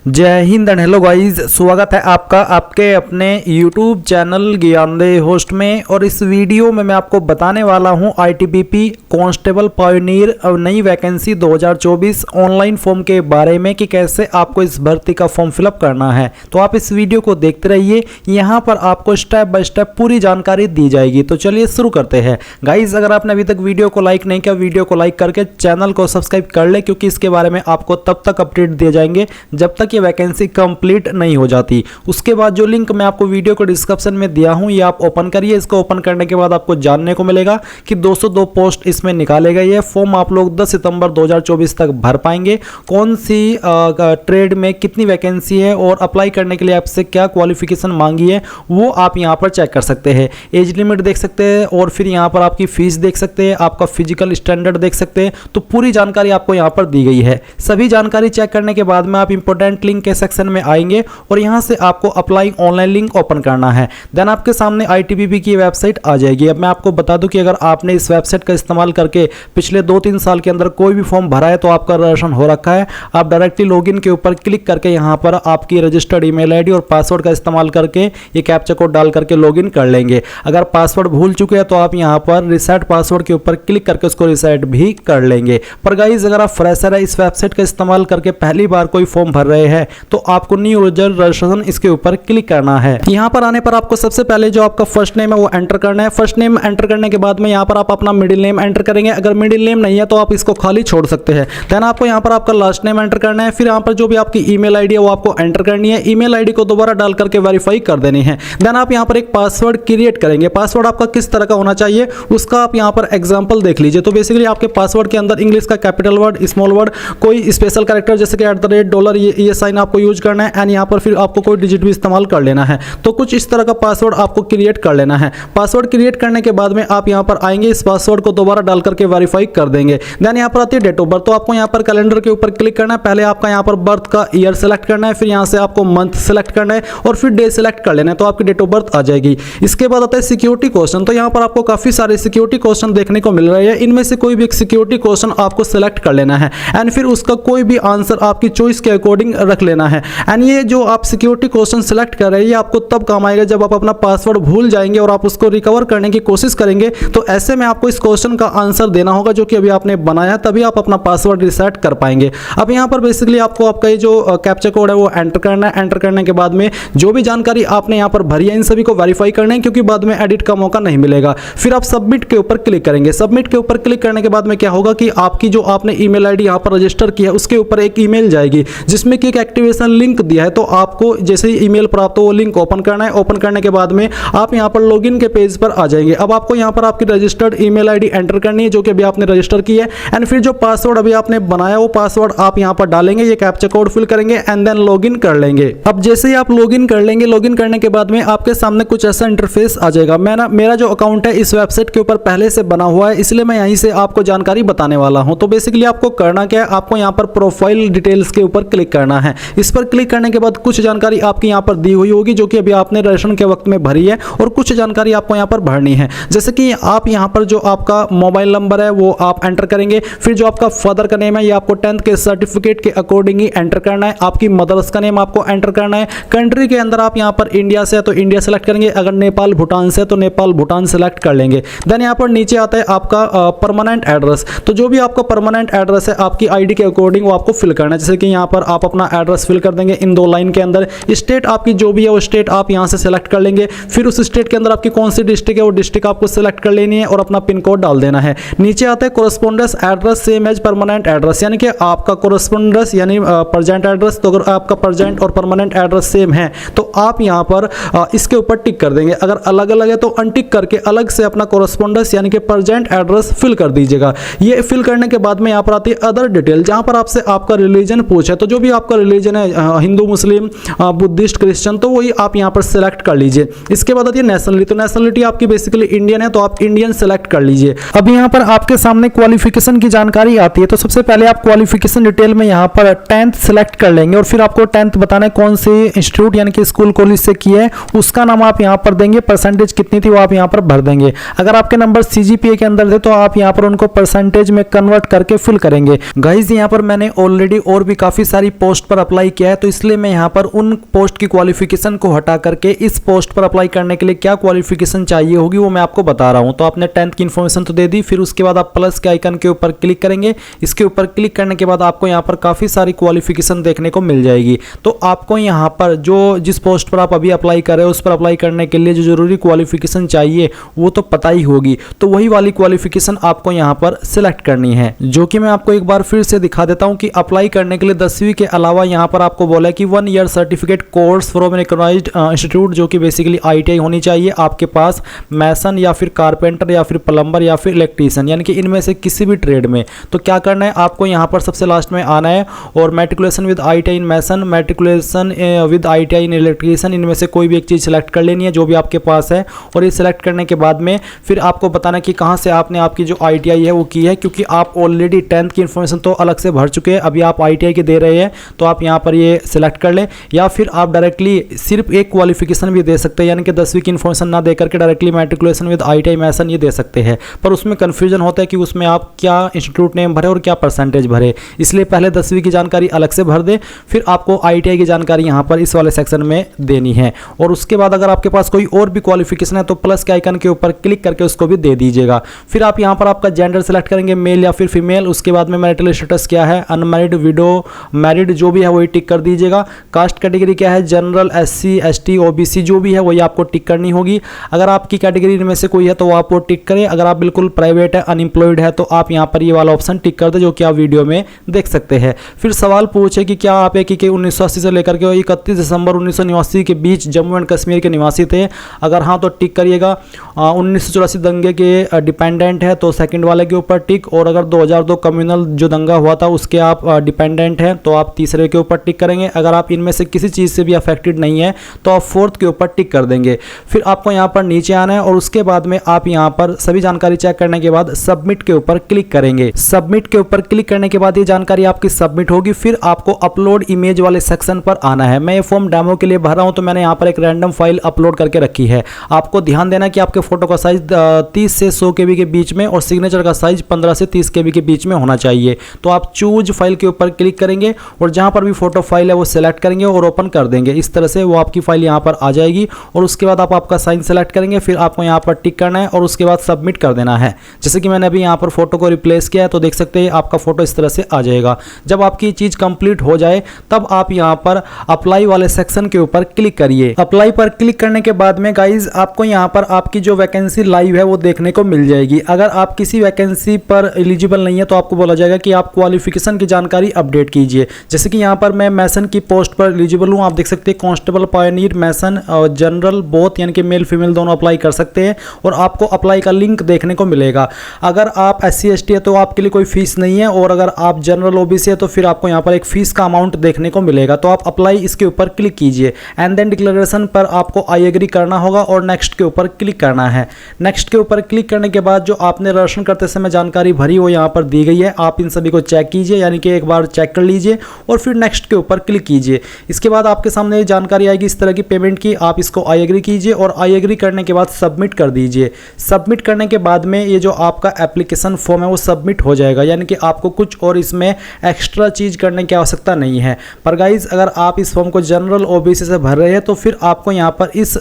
जय Hind and hello guys, स्वागत है आपका आपके अपने YouTube चैनल ज्ञानदेह होस्ट में। और इस वीडियो में मैं आपको बताने वाला हूं ITBP कांस्टेबल पायोनियर नई वैकेंसी 2024 ऑनलाइन फॉर्म के बारे में कि कैसे आपको इस भर्ती का फॉर्म फिलअप करना है। तो आप इस वीडियो को देखते रहिए, यहाँ पर आपको स्टेप बाय स्टेप पूरी जानकारी दी जाएगी। तो चलिए शुरू करते हैं। गाइज, अगर आपने अभी तक वीडियो को लाइक नहीं किया, वीडियो को लाइक करके चैनल को सब्सक्राइब कर ले, क्योंकि इसके बारे में आपको तब तक अपडेट दिए जाएंगे जब तक ये वैकेंसी कंप्लीट नहीं हो जाती। उसके बाद जो लिंक मैं आपको वीडियो को डिस्क्रिप्शन में दिया हूं, ये आप ओपन करिए। इसको ओपन करने के बाद आपको जानने को मिलेगा कि 202 पोस्ट इसमें निकाले गए हैं। फॉर्म आप लोग 10 सितंबर 2024 तक भर पाएंगे। कौन सी ट्रेड में कितनी वैकेंसी है और अप्लाई करने के लिए आपसे क्या क्वालिफिकेशन मांगी है, वो आप यहाँ पर चेक कर सकते हैं। एज लिमिट देख सकते हैं और फिर यहाँ पर आपकी फीस देख सकते हैं, आपका फिजिकल स्टैंडर्ड देख सकते हैं। तो पूरी जानकारी आपको यहाँ पर दी गई है। सभी जानकारी चेक करने के बाद में आप इंपॉर्टेंट लिंक के सेक्शन में आएंगे और यहां से आपको अप्लाई ऑनलाइन लिंक ओपन करना है। देन आपके सामने ITBP की वेबसाइट आ जाएगी। अब मैं आपको बता दूं कि अगर आपने इस वेबसाइट का इस्तेमाल करके पिछले 2-3 साल के अंदर कोई भी फॉर्म भरा है तो आपका रजिस्ट्रेशन हो रखा है। आप डायरेक्टली लॉगिन के ऊपर क्लिक करके यहां पर आपकी रजिस्टर्ड ईमेल आईडी और पासवर्ड का इस्तेमाल करके ये कैप्चा कोड डाल करके लॉगिन कर लेंगे। अगर पासवर्ड भूल चुके हैं तो आप यहां पर रिसेट पासवर्ड के ऊपर क्लिक करके उसको रिसेट भी कर लेंगे। पर गाइस, अगर आप फ्रेशर है, इस वेबसाइट का इस्तेमाल करके पहली बार कोई फॉर्म भर रहे हैं तो आपको न्यू यूजर रजिस्ट्रेशन इसके ऊपर क्लिक करना है। यहां पर आने पर आपको सबसे पहले जो आपका फर्स्ट नेम है वो एंटर करना है। फर्स्ट नेम एंटर करने के बाद में यहां पर आप अपना मिडिल नेम एंटर करेंगे। अगर मिडिल नेम नहीं है तो आप इसको खाली छोड़ सकते हैं। देन आपको यहां पर आपका लास्ट नेम एंटर करना है। फिर यहां पर जो भी आपकी ईमेल आईडी है वो आपको एंटर करनी है। ईमेल आईडी को दोबारा डाल करके वेरीफाई कर देनी है। देन आप यहां पर एक पासवर्ड क्रिएट करेंगे। पासवर्ड आपका किस तरह का होना चाहिए उसका आप यहां पर एग्जांपल देख लीजिए। तो बेसिकली आपके पासवर्ड के अंदर इंग्लिश का कैपिटल वर्ड, स्मॉल वर्ड, कोई स्पेशल कैरेक्टर जैसे कि $, ये साइन आपको यूज करना है। एंड यहाँ पर फिर आपको कोई डिजिट भी इस्तेमाल कर लेना है। तो कुछ इस तरह का पासवर्ड आपको क्रिएट कर लेना है। पासवर्ड क्रिएट करने के बाद में आप यहाँ पर आएंगे, इस पासवर्ड को दोबारा डाल करके वेरीफाई कर देंगे। देन यहाँ पर आती है डेट ऑफ बर्थ। तो आपको यहाँ पर कैलेंडर के ऊपर क्लिक करना है। पहले आपका यहाँ पर बर्थ का ईयर सेलेक्ट करना है, फिर यहाँ से आपको मंथ सेलेक्ट करना है और फिर डे सेलेक्ट कर लेना है। तो आपकी डेट ऑफ बर्थ आ जाएगी। इसके बाद आता है सिक्योरिटी क्वेश्चन। तो यहाँ पर आपको काफी सारे सिक्योरिटी क्वेश्चन देखने को मिल रहे हैं। इनमें से कोई भी एक सिक्योरिटी क्वेश्चन आपको सेलेक्ट कर लेना है एंड फिर उसका कोई भी आंसर आपकी चॉइस के अकॉर्डिंग रख लेना है। एंड ये जो आप सिक्योरिटी क्वेश्चन सेलेक्ट कर रहे हैं ये आपको तब काम आएगा जब आप अपना पासवर्ड भूल जाएंगे और आप उसको रिकवर करने की कोशिश करेंगे। तो ऐसे में आपको इस क्वेश्चन का आंसर देना होगा जो कि अभी आपने बनाया, तभी आप अपना पासवर्ड रिसेट कर पाएंगे। अब यहाँ पर बेसिकली आपको आपका ये जो कैप्चा कोड है वो एंटर करना है। एंटर करने के बाद में जो भी जानकारी आपने यहाँ पर भरी है इन सभी को वेरीफाई करना है, क्योंकि बाद में एडिट का मौका नहीं मिलेगा। फिर आप सबमिट के ऊपर क्लिक करेंगे। सबमिट के ऊपर क्लिक करने के बाद में क्या होगा कि आपकी जो आपने ईमेल आईडी यहाँ पर रजिस्टर किया है उसके ऊपर एक ईमेल जाएगी जिसमें कि एक एक्टिवेशन लिंक दिया है। तो आपको जैसे ही ईमेल प्राप्त हो वो लिंक ओपन करना है। ओपन करने के बाद में आप यहां पर लॉगिन के पेज पर आ जाएंगे। अब आपको यहां पर आपकी रजिस्टर्ड ईमेल आईडी एंटर करनी है जो कि अभी आपने रजिस्टर की है। एंड फिर जो पासवर्ड अभी आपने बनाया वो पासवर्ड आप यहां पर डालेंगे, ये कैप्चा कोड फिल करेंगे एंड देन लॉगिन कर लेंगे। अब जैसे ही आप लॉगिन कर लेंगे, लॉगिन करने के बाद में आपके सामने कुछ ऐसा इंटरफेस आ जाएगा। मेरा जो अकाउंट है इस वेबसाइट के ऊपर पहले से बना हुआ है, इसलिए मैं यहीं से आपको जानकारी बताने वाला हूं। तो बेसिकली आपको करना क्या है, आपको यहां पर प्रोफाइल डिटेल्स के ऊपर क्लिक करना है। इस पर क्लिक करने के बाद कुछ जानकारी आपकी यहाँ पर दी हुई होगी जो कि अभी आपने रजिस्ट्रेशन के वक्त में भरी है और कुछ जानकारी आपको यहाँ पर भरनी है। जैसे कि आप यहाँ पर जो आपका मोबाइल नंबर है वो आप एंटर करेंगे। फिर जो आपका फादर का नेम है ये आपको 10th के सर्टिफिकेट के अकॉर्डिंग ही एंटर करना है। आपकी मदर्स का नेम आपको एंटर करना है। कंट्री के अंदर आप यहाँ पर इंडिया से है तो इंडिया सेलेक्ट करेंगे, अगर नेपाल भूटान से है तो नेपाल भूटान सेलेक्ट कर लेंगे। देन यहाँ पर नीचे आता है आपका परमानेंट एड्रेस। तो जो भी आपका परमानेंट एड्रेस है आपकी आईडी के अकॉर्डिंग वो आपको फिल करना है। जैसे कि यहाँ पर आप अपना एड्रेस फिल कर देंगे इन 2 लाइन के अंदर। स्टेट आपकी जो भी है वो स्टेट आप यहां से सेलेक्ट कर लेंगे। फिर उस स्टेट के अंदर आपकी कौन सी डिस्ट्रिक्ट है वो डिस्ट्रिक्ट आपको सेलेक्ट कर लेनी है और अपना पिन कोड डाल देना है। नीचे आता है correspondence address same as permanent address, यानी कि आपका कोरेस्पोंडेंस यानी प्रेजेंट एड्रेस। तो अगर आपका प्रेजेंट और परमानेंट एड्रेस सेम है तो आप यहां पर इसके ऊपर टिक कर देंगे। अगर अलग अलग है तो अनटिक करके अलग से अपना कोरेस्पोंडेंस यानी कि प्रेजेंट एड्रेस फिल कर दीजिएगा। ये फिल करने के बाद में यहां पर आती है अदर डिटेल, जहां पर आपसे आपका रिलीजन पूछे। तो जो भी आपका रिलीजन है, हिंदू, मुस्लिम, बुद्धिस्ट, क्रिश्चियन, तो वही आप यहाँ पर सेलेक्ट कर लीजिए। इसके बाद आती है नेशनलिटी। तो नेशनलिटी आपकी बेसिकली इंडियन है तो आप इंडियन सेलेक्ट कर लीजिए। अब यहाँ पर आपके सामने क्वालिफिकेशन की जानकारी आती है। तो सबसे पहले आप क्वालिफिकेशन डिटेल में यहाँ पर 10th सेलेक्ट कर लेंगे और फिर आपको 10th बताना है कौन से इंस्टीट्यूट यानी कि स्कूल कॉलेज से किया है, उसका नाम आप यहाँ पर देंगे। परसेंटेज कितनी थी वो आप यहाँ पर भर देंगे। अगर आपके नंबर CGPA के अंदर थे तो आप यहाँ पर उनको परसेंटेज में कन्वर्ट करके फिल करेंगे। गाइज, यहाँ पर मैंने ऑलरेडी और भी काफी सारी पोस्ट पर अप्लाई किया है, तो इसलिए मैं यहाँ पर उन पोस्ट की क्वालिफिकेशन को हटा करके इस पोस्ट पर अप्लाई करने के लिए क्या क्वालिफिकेशन चाहिए होगी वो मैं आपको बता रहा हूँ। तो आपने 10th की इन्फॉर्मेशन तो दे दी, फिर उसके बाद आप प्लस के आइकन के ऊपर क्लिक करेंगे। इसके ऊपर क्लिक करने के बाद आपको यहाँ पर काफ़ी सारी क्वालिफिकेशन देखने को मिल जाएगी। तो आपको यहाँ पर जिस पोस्ट पर आप अभी अप्लाई कर रहे हो उस पर अप्लाई करने के लिए जो जरूरी क्वालिफिकेशन चाहिए वो तो पता ही होगी। तो वही वाली क्वालिफिकेशन आपको यहाँ पर सिलेक्ट करनी है, जो कि मैं आपको एक बार फिर से दिखा देता हूँ कि अप्लाई करने के लिए 10वीं के अलावा यहाँ पर आपको बोला है कि 1 year certificate course from an recognized institute, जो कि बेसिकली ITI होनी चाहिए आपके पास, मैसन या फिर कारपेंटर या फिर प्लम्बर या फिर इलेक्ट्रीशियन, यानी कि इनमें से किसी भी ट्रेड में। तो क्या करना है, आपको यहाँ पर सबसे लास्ट में आना है और matriculation with ITI in mason, matriculation with ITI in electrician, इनमें से कोई भी एक चीज़ सेलेक्ट कर लेनी है जो भी आपके पास है। और ये सिलेक्ट करने के बाद में फिर आपको बताना कि कहाँ से आपने आपकी जो ITI है वो की है, क्योंकि आप ऑलरेडी 10th की इन्फॉर्मेशन तो अलग से भर चुके हैं, अभी आप ITI के दे रहे हैं, तो आप यहाँ पर ये सिलेक्ट कर लें। या फिर आप डायरेक्टली सिर्फ एक क्वालिफिकेशन भी दे सकते हैं, यानी कि 10वीं की इन्फॉर्मेशन ना दे करके डायरेक्टली मैट्रिकुलेशन विद ITI मैसन ये दे सकते हैं। पर उसमें कन्फ्यूजन होता है कि उसमें आप क्या इंस्टीट्यूट नेम भरे और क्या परसेंटेज भरे, इसलिए पहले 10वीं की जानकारी अलग से भर दें, फिर आपको ITI की जानकारी यहाँ पर इस वाले सेक्शन में देनी है। और उसके बाद अगर आपके पास कोई और भी क्वालिफिकेशन है तो प्लस के आइकन के ऊपर क्लिक करके उसको भी दे दीजिएगा। फिर आप यहाँ पर आपका जेंडर सेलेक्ट करेंगे, मेल या फिर फीमेल। उसके बाद में मैरिटल स्टेटस क्या है, अनमैरिड, विडो, मैरिड, जो भी है वही टिक कर दीजिएगा। कास्ट कैटेगरी क्या है, जनरल, SC ST OBC जो भी है वही आपको टिक करनी होगी। अगर आपकी कैटेगरी में से कोई है तो आप वो टिक करें। अगर आप बिल्कुल प्राइवेट है, अनएम्प्लॉयड है, तो आप यहाँ पर ये वाला ऑप्शन टिक कर दें, जो कि आप वीडियो में देख सकते हैं। फिर सवाल पूछे कि क्या आप एक 1980 से लेकर के 31 दिसंबर 1989 के बीच जम्मू एंड कश्मीर के निवासी थे। अगर हाँ तो टिक करिएगा। 1984 दंगे के डिपेंडेंट है तो सेकंड वाले के ऊपर टिक। और अगर 2002 कम्युनल जो दंगा हुआ था उसके आप डिपेंडेंट हैं तो आप तीसरे के ऊपर टिक करेंगे। अगर आप इनमें से किसी चीज़ से भी अफेक्टेड नहीं है तो आप 4th के ऊपर टिक कर देंगे। फिर आपको यहाँ पर नीचे आना है और उसके बाद में आप यहाँ पर सभी जानकारी चेक करने के बाद सबमिट के ऊपर क्लिक करेंगे। सबमिट के ऊपर क्लिक करने के बाद ये जानकारी आपकी सबमिट होगी। फिर आपको अपलोड इमेज वाले सेक्शन पर आना है। मैं ये फॉर्म डेमो के लिए भर रहा हूँ तो मैंने यहाँ पर एक रैंडम फाइल अपलोड करके रखी है। आपको ध्यान देना कि आपके फोटो का साइज 30 से 100 KB के बीच में और सिग्नेचर का साइज 15 से 30 KB के बीच में होना चाहिए। तो आप चूज फाइल के ऊपर क्लिक करेंगे और जहाँ पर भी फोटो फाइल है वो सिलेक्ट करेंगे और ओपन कर देंगे। इस तरह से वो आपकी फाइल यहाँ पर आ जाएगी। और उसके बाद आप आपका साइन सेलेक्ट करेंगे, फिर आपको यहाँ पर टिक करना है और उसके बाद सबमिट कर देना है। जैसे कि मैंने अभी यहाँ पर फोटो को रिप्लेस किया है तो देख सकते हैं आपका फोटो इस तरह से आ जाएगा। जब आपकी चीज़ कंप्लीट हो जाए तब आप यहाँ पर अप्लाई वाले सेक्शन के ऊपर क्लिक करिए। अप्लाई पर क्लिक करने के बाद में गाइज आपको यहाँ पर आपकी जो वैकेंसी लाइव है वो देखने को मिल जाएगी। अगर आप किसी वैकेंसी पर एलिजिबल नहीं है तो आपको बोला जाएगा कि आप क्वालिफिकेशन की जानकारी अपडेट कीजिए। जैसे कि यहाँ पर मैं मैसन की पोस्ट पर एलिजिबल हूँ, आप देख सकते हैं कांस्टेबल, पायनियर, मैसन और जनरल बोथ, यानी कि मेल फीमेल दोनों अप्लाई कर सकते हैं। और आपको अप्लाई का लिंक देखने को मिलेगा। अगर आप SC ST है तो आपके लिए कोई फीस नहीं है, और अगर आप जनरल OBC है तो फिर आपको यहाँ पर एक फीस का अमाउंट देखने को मिलेगा। तो आप अप्लाई इसके ऊपर क्लिक कीजिए। एंड देन डिक्लेरेशन पर आपको आई एग्री करना होगा और नेक्स्ट के ऊपर क्लिक करना है। नेक्स्ट के ऊपर क्लिक करने के बाद जो आपने रजिस्ट्रेशन करते समय जानकारी भरी वो यहाँ पर दी गई है, आप इन सभी को चेक कीजिए, यानी कि एक बार चेक कर लीजिए और फिर नेक्स्ट के ऊपर क्लिक कीजिए। इसके बाद आपके सामने ये जानकारी आएगी इस तरह की पेमेंट की, आप इसको आई एग्री कीजिए और आई एग्री करने के बाद सबमिट कर दीजिए। सबमिट करने के बाद में ये जो आपका एप्लीकेशन फॉर्म है वो सबमिट हो जाएगा, यानी कि आपको कुछ और इसमें एक्स्ट्रा चीज़ करने की आवश्यकता नहीं है। पर गाइज अगर आप इस फॉर्म को जनरल OBC से भर रहे हैं तो फिर आपको यहाँ पर इस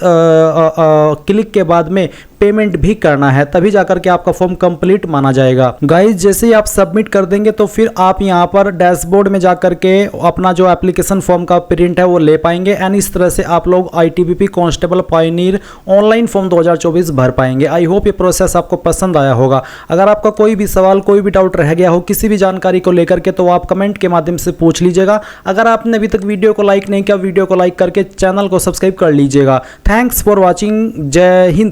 क्लिक के बाद में पेमेंट भी करना है, तभी जाकर के आपका फॉर्म कंप्लीट माना जाएगा। गाइज जैसे ही आप सबमिट कर देंगे तो फिर आप यहाँ पर डैशबोर्ड में जाकर के अपना जो एप्लीकेशन फॉर्म का प्रिंट है वो ले पाएंगे। एंड इस तरह से आप लोग ITBP constable Pioneer online form 2024 भर पाएंगे। आई होप ये प्रोसेस आपको पसंद आया होगा। अगर आपका कोई भी सवाल, कोई भी डाउट रह गया हो किसी भी जानकारी को लेकर के तो आप कमेंट के माध्यम से पूछ लीजिएगा। अगर आपने अभी तक वीडियो को लाइक नहीं किया, वीडियो को लाइक करके चैनल को सब्सक्राइब कर लीजिएगा। Thanks for watching. जय हिंद।